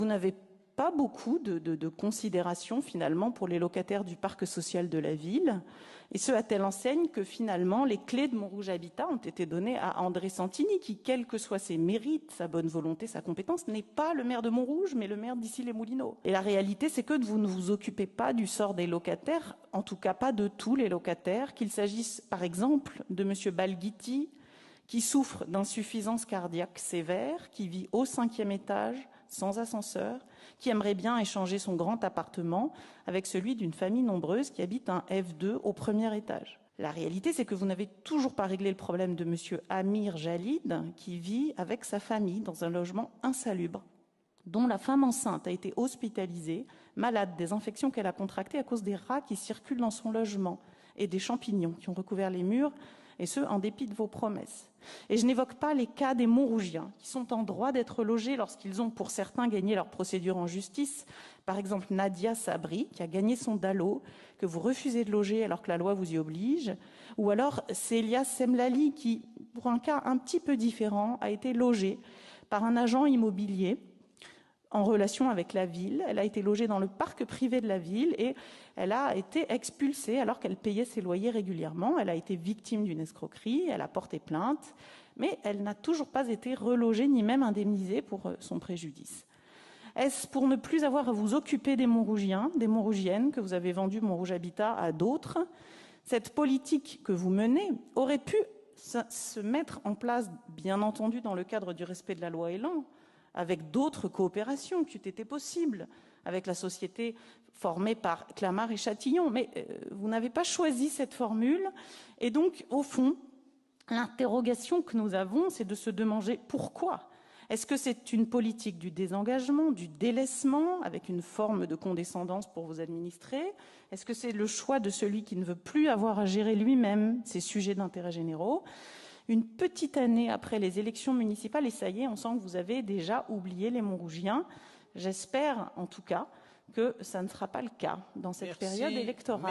Vous n'avez pas beaucoup de considération finalement pour les locataires du parc social de la ville, et ce à telle enseigne que finalement les clés de Montrouge Habitat ont été données à André Santini, qui, quels que soient ses mérites, sa bonne volonté, sa compétence, n'est pas le maire de Montrouge, mais le maire d'Issy-les-Moulineaux. Et la réalité, c'est que vous ne vous occupez pas du sort des locataires, en tout cas pas de tous les locataires, qu'il s'agisse par exemple de M. Balguiti, qui souffre d'insuffisance cardiaque sévère, qui vit au 5e étage, sans ascenseur, qui aimerait bien échanger son grand appartement avec celui d'une famille nombreuse qui habite un F2 au 1er étage. La réalité, c'est que vous n'avez toujours pas réglé le problème de M. Amir Jalid, qui vit avec sa famille dans un logement insalubre, dont la femme enceinte a été hospitalisée, malade des infections qu'elle a contractées à cause des rats qui circulent dans son logement et des champignons qui ont recouvert les murs, et ce, en dépit de vos promesses. Et je n'évoque pas les cas des Montrougiens, qui sont en droit d'être logés lorsqu'ils ont, pour certains, gagné leur procédure en justice. Par exemple, Nadia Sabri, qui a gagné son DALO, que vous refusez de loger alors que la loi vous y oblige. Ou alors Célia Semlali, qui, pour un cas un petit peu différent, a été logée par un agent immobilier en relation avec la ville. Elle a été logée dans le parc privé de la ville et elle a été expulsée alors qu'elle payait ses loyers régulièrement. Elle a été victime d'une escroquerie, elle a porté plainte, mais elle n'a toujours pas été relogée ni même indemnisée pour son préjudice. Est-ce pour ne plus avoir à vous occuper des Montrougiens, des Montrougiennes, que vous avez vendu Montrouge Habitat à d'autres? Cette politique que vous menez aurait pu se mettre en place, bien entendu, dans le cadre du respect de la loi Elan, avec d'autres coopérations qui eût été possibles, avec la société formée par Clamart et Châtillon. Mais vous n'avez pas choisi cette formule. Et donc, au fond, l'interrogation que nous avons, c'est de se demander pourquoi. Est-ce que c'est une politique du désengagement, du délaissement, avec une forme de condescendance pour vos administrés? Est-ce que c'est le choix de celui qui ne veut plus avoir à gérer lui-même ces sujets d'intérêt généraux? Une petite année après les élections municipales, et ça y est, on sent que vous avez déjà oublié les Montrougiens. J'espère, en tout cas, que ça ne sera pas le cas dans cette période électorale.